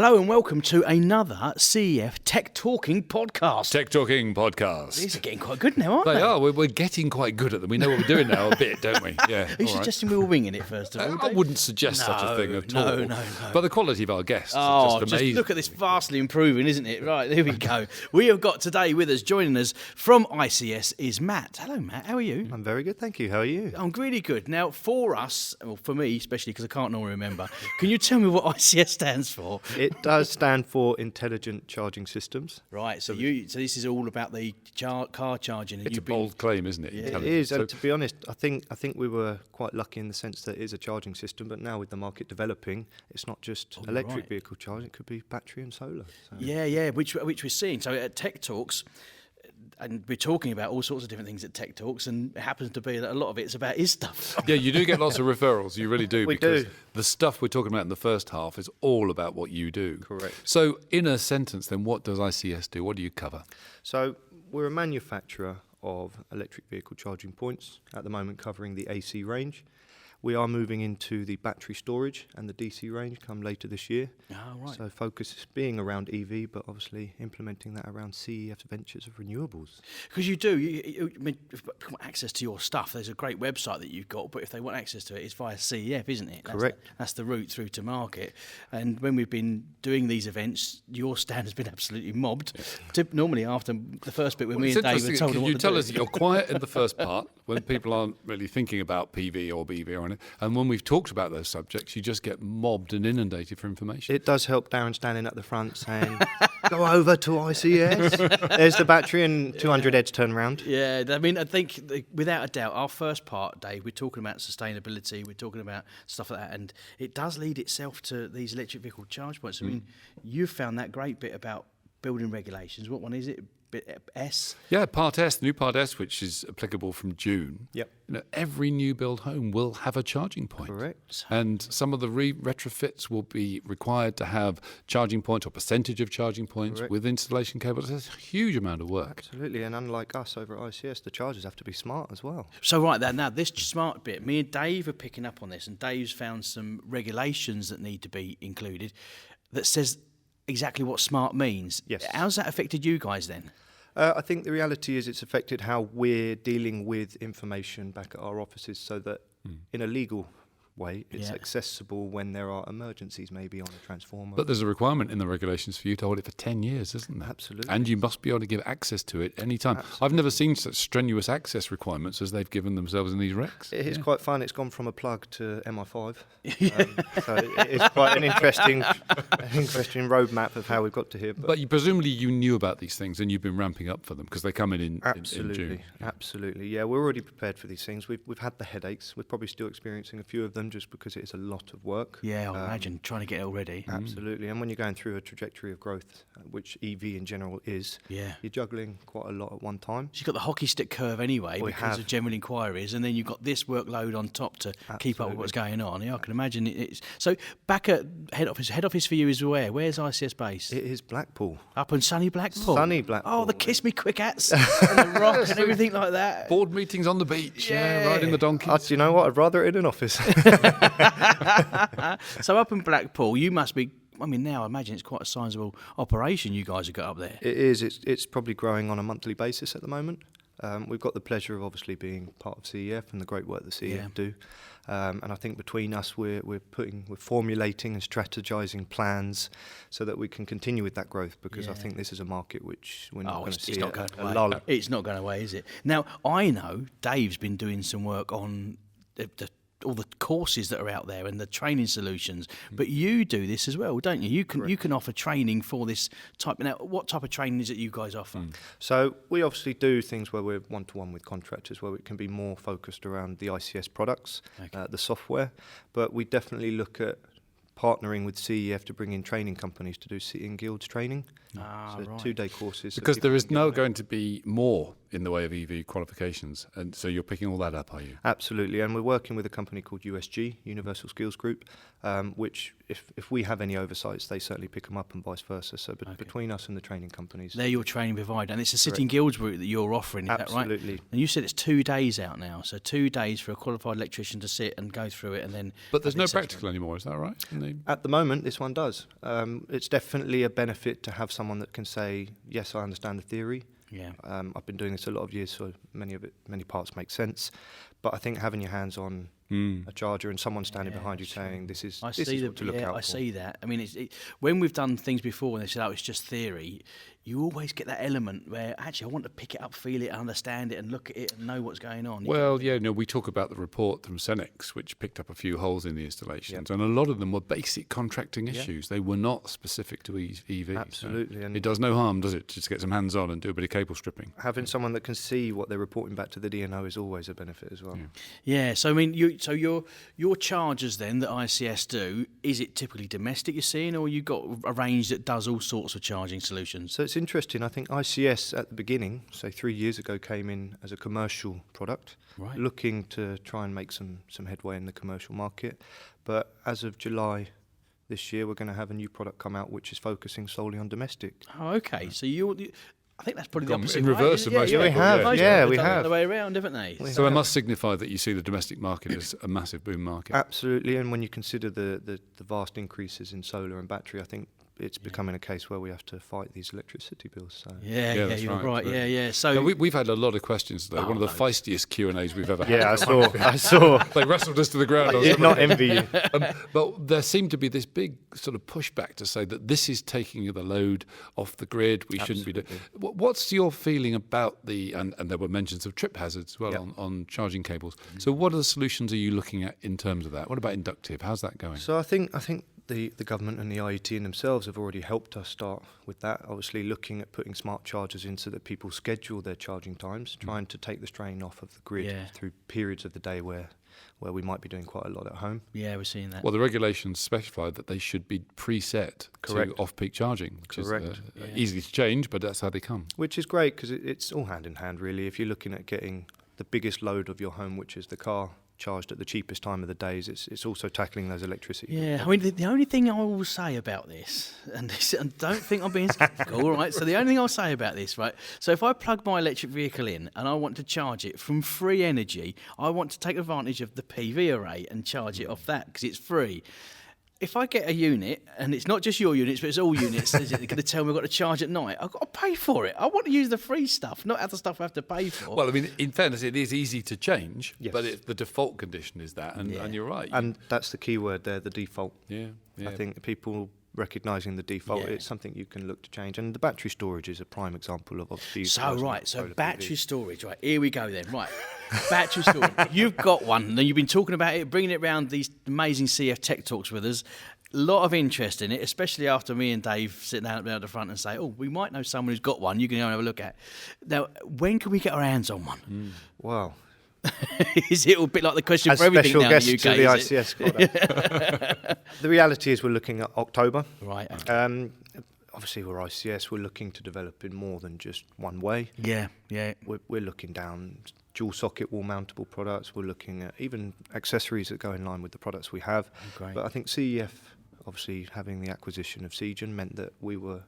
Hello and welcome to another CEF Tech Talking podcast. Tech Talking podcast. These are getting quite good now, aren't they? They are. We're getting quite good at them. We know what we're doing now a bit, don't we? Yeah. Are you suggesting we were winging it first of all? I wouldn't suggest such a thing at all. No. But the quality of our guests is just amazing. Just look at this vastly improving, isn't it? Right, here we go. We have got today with us, joining us from iCS, is Matt. Hello, Matt. How are you? I'm very good, thank you. How are you? I'm really good. Now, for us, well, for me especially, because I can't normally remember, can you tell me what iCS stands for? It does stand for Intelligent Charging Systems. Right, so this is all about the car charging. It's a bold claim, isn't it? Yeah. It is, and to be honest, I think we were quite lucky in the sense that it is a charging system, but now with the market developing, it's not just electric vehicle charging, it could be battery and solar. So. Yeah, which we're seeing. So at Tech Talks, and we're talking about all sorts of different things at Tech Talks, and it happens to be that a lot of it's about his stuff. Yeah, you do get lots of referrals. You really do. We because do. The stuff we're talking about in the first half is all about what you do. Correct. So in a sentence, then, what does iCS do? What do you cover? So we're a manufacturer of electric vehicle charging points, at the moment covering the AC range. We are moving into the battery storage and the DC range come later this year. Oh, right. So focus is being around EV, but obviously implementing that around CEF's ventures of renewables. Because you do, I mean, if you want access to your stuff, there's a great website that you've got, but if they want access to it, it's via CEF, isn't it? Correct. That's the route through to market. And when we've been doing these events, your stand has been absolutely mobbed. Normally after the first bit when me and Dave were told them what you to tell do. us that you're quiet in the first part when people aren't really thinking about PV or BV or anything, and when we've talked about those subjects, you just get mobbed and inundated for information. It does help Darren standing at the front saying, go over to iCS. There's the battery and 200 heads turn around. Yeah, I mean, I think without a doubt, our first part, Dave, we're talking about sustainability, we're talking about stuff like that, and it does lead itself to these electric vehicle charge points. I mean, you've found that great bit about building regulations. What one is it? Bit S? Yeah, Part S, the new Part S, which is applicable from June. Yep. You know, every new build home will have a charging point. Correct. And some of the retrofits will be required to have charging points or percentage of charging points Correct. with installation cables. It's a huge amount of work. Absolutely, and unlike us over at iCS, the chargers have to be smart as well. So right there, now this smart bit, me and Dave are picking up on this, and Dave's found some regulations that need to be included that says exactly what smart means. Yes. How's that affected you guys then? I think the reality is it's affected how we're dealing with information back at our offices so that in a legal way it's accessible when there are emergencies maybe on a transformer. But there's a requirement in the regulations for you to hold it for 10 years, isn't there? Absolutely. And you must be able to give access to it any time. I've never seen such strenuous access requements as they've given themselves in these recs. It is quite fun. It's gone from a plug to MI5. So it's quite an interesting roadmap of how we've got to here. But presumably you knew about these things and you've been ramping up for them because they come in Absolutely, June. Absolutely. Yeah, we're already prepared for these things. We've had the headaches. We're probably still experiencing a few of them just because it is a lot of work. Yeah, I imagine trying to get it already. Absolutely. And when you're going through a trajectory of growth, which EV in general is, Yeah. you're juggling quite a lot at one time. So you've got the hockey stick curve anyway We because have. of general inquiries, and then you've got this workload on top to keep up with what's going on. Yeah, I can imagine it's so. Back at head office for you is where? Where's iCS based? It is Blackpool. Up in sunny Blackpool. Sunny Blackpool. Oh, the kiss me quick hats and the rock and everything like that. Board meetings on the beach, Yeah. riding the donkeys. Do you know what? I'd rather it in an office. So up in Blackpool, you must be. I mean, now I imagine it's quite a sizable operation you guys have got up there. It is. It's probably growing on a monthly basis at the moment. We've got the pleasure of obviously being part of CEF and the great work that CEF do. And I think between us, we're formulating and strategizing plans so that we can continue with that growth because I think this is a market which we're not going to see a lull. It's not going away, is it? Now, I know Dave's been doing some work on all the courses that are out there and the training solutions, but you do this as well, don't you? You can offer training for this type. Now, what type of training is it you guys offer? So we obviously do things where we're one-to-one with contractors, where it can be more focused around the iCS products, the software, but we definitely look at partnering with CEF to bring in training companies to do City and Guilds training. So 2-day courses. Because there is now going to be more in the way of EV qualifications. And so you're picking all that up, are you? Absolutely, and we're working with a company called USG, Universal Skills Group, which if we have any oversights, they certainly pick them up and vice versa. So between us and the training companies. They're your training provider, and it's a Sitting Guilds route that you're offering, is that right? Absolutely. And you said it's 2 days out now, so 2 days for a qualified electrician to sit and go through it and then... But there's no practical anymore, is that right? At the moment, this one does. It's definitely a benefit to have someone that can say, yes, I understand the theory. Yeah. I've been doing this a lot of years, so many parts make sense. But I think having your hands on a charger and someone standing behind you saying, this is what to look out for. I see that. I mean, when we've done things before and they said, oh, it's just theory, you always get that element where, actually, I want to pick it up, feel it, understand it, and look at it and know what's going on. Well, we talk about the report from Cenex, which picked up a few holes in the installations, and a lot of them were basic contracting issues. They were not specific to EV. Absolutely. So and it does no harm, does it, just to get some hands on and do a bit of cable stripping? Having someone that can see what they're reporting back to the DNO is always a benefit as well. Yeah, so I mean, your chargers then that iCS do, is it typically domestic you're seeing, or you got a range that does all sorts of charging solutions? So it's interesting. I think iCS at the beginning, say 3 years ago, came in as a commercial product, looking to try and make some headway in the commercial market. But as of July this year, we're going to have a new product come out which is focusing solely on domestic. Oh, okay. So I think that's probably the opposite. In reverse of most people. We have. Most Yeah, people we have done it have. the way around, haven't they? So it must signify that you see the domestic market as a massive boom market. Absolutely, and when you consider the vast increases in solar and battery, I think it's becoming a case where we have to fight these electricity bills. So. Yeah, you're right. Yeah. So no, we've had a lot of questions though. One of the feistiest Q&As we've ever had. Yeah, I saw. They wrestled us to the ground. I did not envy you. But there seemed to be this big sort of pushback to say that this is taking the load off the grid. We shouldn't be doing. What's your feeling about and there were mentions of trip hazards as well on charging cables. So what are the solutions are you looking at in terms of that? What about inductive? How's that going? So I think the government and the IET in themselves have already helped us start with that. Obviously, looking at putting smart chargers in so that people schedule their charging times, trying to take the strain off of the grid through periods of the day where we might be doing quite a lot at home. Yeah, we're seeing that. Well, the regulations specify that they should be preset to off-peak charging, which is easy to change, but that's how they come. Which is great because it's all hand in hand, really. If you're looking at getting the biggest load of your home, which is the car, charged at the cheapest time of the days, it's also tackling those electricity. Yeah, I mean, the only thing I will say about this, and don't think I'm being sceptical, all right? So the only thing I'll say about this, right? So if I plug my electric vehicle in and I want to charge it from free energy, I want to take advantage of the PV array and charge it off that because it's free. If I get a unit, and it's not just your units, but it's all units, is it going to tell me I've got to charge at night? I've got to pay for it. I want to use the free stuff, not other stuff I have to pay for. Well, I mean, in fairness, it is easy to change, but the default condition is that, and you're right. And that's the key word there, the default. Yeah. I think people recognising the default, it's something you can look to change. And the battery storage is a prime example of obviously. So battery storage, right, here we go then, right. Battery storage, you've got one, and you've been talking about it, bringing it around these amazing CF Tech Talks with us. A lot of interest in it, especially after me and Dave sit down at the front and say, oh, we might know someone who's got one, you can go and have a look at. Now, when can we get our hands on one? Wow. Is it a bit like the question for everything special now guest in the UK? To the ICS product. The reality is we're looking at October. Right. Okay. Obviously, we're ICS. We're looking to develop in more than just one way. Yeah. We're looking down dual socket wall mountable products. We're looking at even accessories that go in line with the products we have. Great. But I think CEF, obviously having the acquisition of Seagen, meant that we were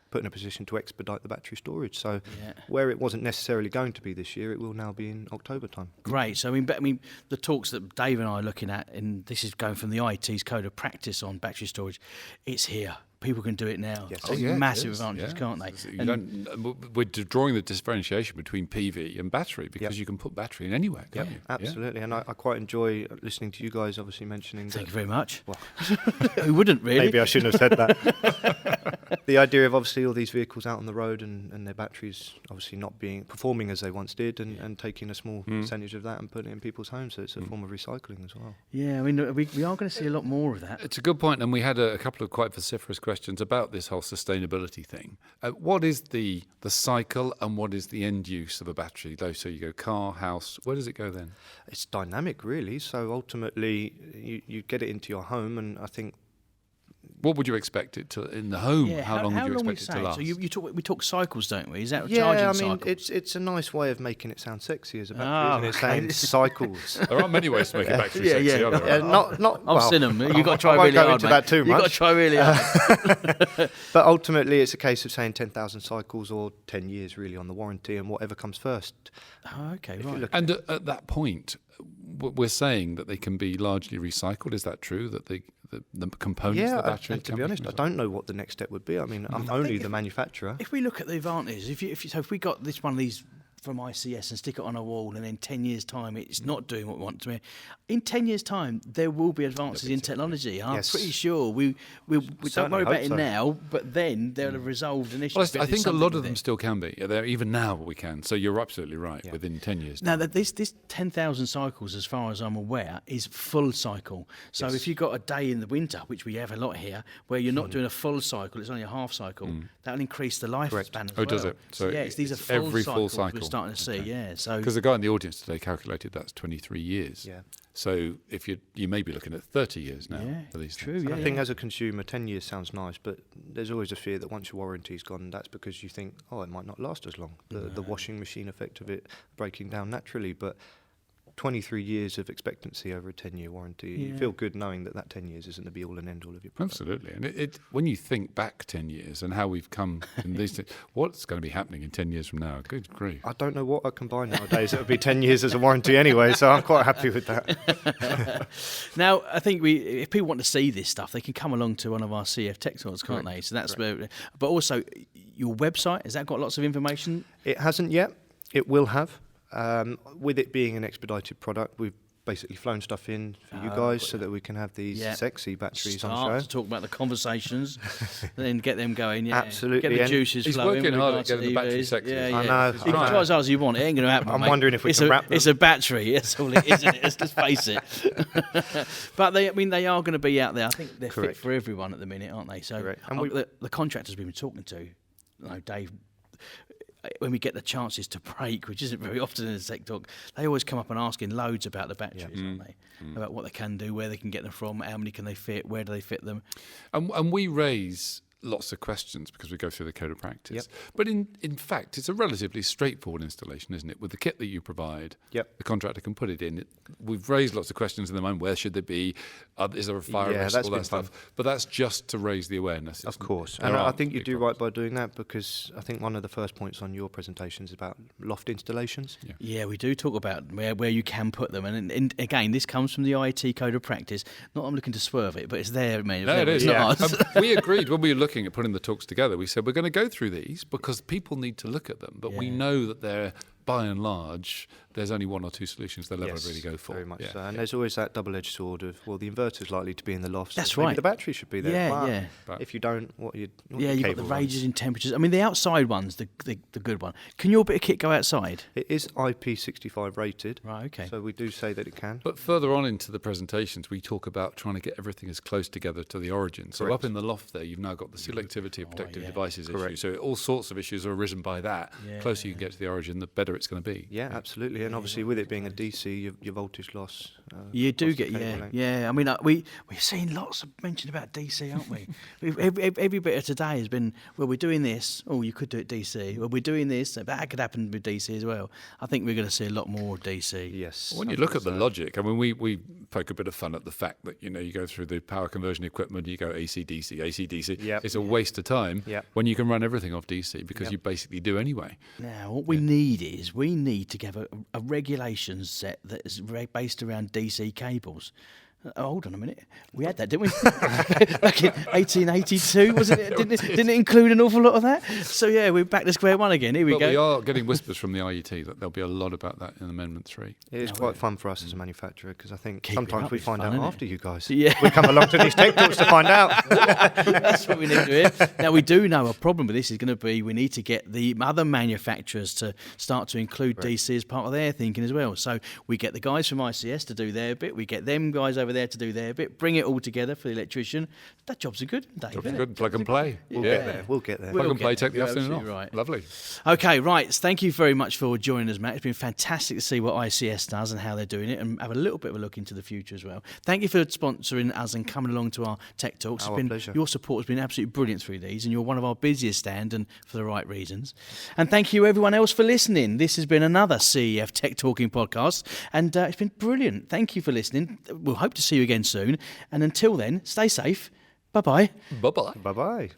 put in a position to expedite the battery storage. So where it wasn't necessarily going to be this year, it will now be in October time. Great. So I mean, the talks that Dave and I are looking at, and this is going from the IT's code of practice on battery storage, it's here. People can do it now. Yes. Take massive advantages, can't they? We're drawing the differentiation between PV and battery because you can put battery in anywhere, can't you? Absolutely. And I quite enjoy listening to you guys obviously mentioning Thank you very much. Well, who wouldn't really? Maybe I shouldn't have said that. The idea of obviously all these vehicles out on the road and their batteries obviously not performing as they once did and taking a small percentage of that and putting it in people's homes, so it's a form of recycling as well. Yeah, I mean, we are going to see a lot more of that. It's a good point, and we had a couple of quite vociferous questions about this whole sustainability thing. What is the cycle and what is the end use of a battery? So you go car, house, where does it go then? It's dynamic really, so ultimately you get it into your home, and I think what would you expect it to in the home? Yeah, how long would you expect it to last? So we talk cycles, don't we? Is that Yeah, charging I mean, cycles? it's a nice way of making it sound sexy as a battery, isn't it? Saying cycles. There aren't many ways to make a battery sexy, are there? I've seen them. You've got to try I won't really go hard, into mate. that too You've got to much. try really hard. But ultimately, it's a case of saying 10,000 cycles or 10 years really on the warranty, and whatever comes first. Oh, okay, right. And at that point, we're saying that they can be largely recycled. Is that true? That the components of the battery? And to be honest, I don't know what the next step would be. I mean, I'm only the manufacturer. If we look at the advantage, if we got this one of these from iCS and stick it on a wall, and in 10 years' time it's not doing what we want it to be, in 10 years' time there will be advances in technology. I'm pretty sure we don't worry about it now, but then they'll have resolved an issue. Well, I think a lot of them still can be. Even now we can. So you're absolutely right. Within 10 years. Now this 10,000 cycles, as far as I'm aware, is full cycle. So if you've got a day in the winter, which we have a lot here, where you're not doing a full cycle, it's only a half cycle, that'll increase the lifespan as well. Oh, does it? So these are every full cycles cycle. we're starting to see. Yeah. So because the guy in the audience today calculated that's 23 years. Yeah. So if you may be looking at 30 years now for these things. And I think as a consumer, 10 years sounds nice, but there's always a fear that once your warranty's gone, that's because you think, it might not last as long. The washing machine effect of it breaking down naturally, but 23 years of expectancy over a 10-year warranty. Yeah. You feel good knowing that 10 years isn't the be-all and end-all of your product. Absolutely. And when you think back 10 years and how we've come in these things, what's going to be happening in 10 years from now? Good grief. I don't know what I can buy nowadays. It would be 10 years as a warranty anyway, so I'm quite happy with that. Now, I think if people want to see this stuff, they can come along to one of our CF Tech Talks, can't they? So that's where. But also, your website, has that got lots of information? It hasn't yet. It will have. With it being an expedited product, we've basically flown stuff in for you guys so that we can have these sexy batteries on show. To talk about the conversations, then get them going. Yeah, absolutely. Get the juices flowing. He's working hard at getting the battery sexy. Yeah. I know. You can try as hard as you want. It ain't going to happen. I'm mate. wondering if we can wrap them. It's a battery. That's all it is. Isn't it? Let's face it. But they are going to be out there. I think they're fit for everyone at the minute, aren't they? So the contractors we've been talking to, Dave. When we get the chances to break, which isn't very often in the Tech Talk, they always come up and asking loads about the batteries, aren't they? About what they can do, where they can get them from, how many can they fit, where do they fit them. And we raise lots of questions because we go through the code of practice. But in fact, it's a relatively straightforward installation, isn't it? With the kit that you provide, the contractor can put it in. We've raised lots of questions in the mind. Where should they be? Is there a fire risk? All that stuff. But that's just to raise the awareness. Of course. And I think you do right by doing that, because I think one of the first points on your presentation is about loft installations. Yeah, we do talk about where you can put them. And again, this comes from the IT code of practice. Not I'm looking to swerve it, but it's there, mate. No, it is. Not us. We agreed when we were looking at putting the talks together. We said we're going to go through these because people need to look at them, but we know that they're, by and large, there's only one or two solutions they'll ever really go for. Very much so. And there's always that double-edged sword of, the inverter's likely to be in the loft. That's so maybe right. the battery should be there. But if you don't, what are you you've got the ranges in temperatures. I mean, the outside one's the good one. Can your bit of kit go outside? It is IP65 rated. Right, okay. So we do say that it can. But further on into the presentations, we talk about trying to get everything as close together to the origin. So up in the loft there, you've now got the selectivity of protective devices issue. So all sorts of issues are arisen by that. The closer you can get to the origin, the better it's going to be. Yeah, absolutely. And obviously with it being a DC, your voltage loss. You do get, I mean, we've seen lots of mention about DC, aren't we? every bit of today has been, well, we're doing this. Oh, you could do it DC. Well, we're doing this. That could happen with DC as well. I think we're going to see a lot more DC. Yes. When you look at the logic, I mean, we poke a bit of fun at the fact that, you go through the power conversion equipment, you go AC, DC. Yep. It's a waste of time when you can run everything off DC because you basically do anyway. Now, what we need to have a regulation set that is based around DC cables. Hold on a minute. We had that, didn't we? Back in 1882, wasn't it? Didn't it include an awful lot of that? So, we're back to square one again. Here we go. We are getting whispers from the IET that there'll be a lot about that in Amendment 3. It is quite fun for us as a manufacturer, because I think sometimes we find out after you guys. Yeah. We come along to these tech talks to find out. That's what we need to hear. Now, we do know a problem with this is going to be we need to get the other manufacturers to start to include DC as part of their thinking as well. So we get the guys from iCS to do their bit. We get them guys over over there to do their bit, bring it all together for the electrician. That job's a good, Dave. Job's good. Plug and play. We'll get there. We'll get there. Plug and play. get there. Take the afternoon off. Absolutely right. Lovely. Okay, right. Thank you very much for joining us, Matt. It's been fantastic to see what iCS does and how they're doing it, and have a little bit of a look into the future as well. Thank you for sponsoring us and coming along to our Tech Talks. Our pleasure. Your support has been absolutely brilliant through these, and you're one of our busiest stand, and for the right reasons. And thank you everyone else for listening. This has been another CEF Tech Talking podcast, and it's been brilliant. Thank you for listening. We'll hope to see you again soon. And until then, stay safe. Bye-bye. Bye-bye. Bye-bye.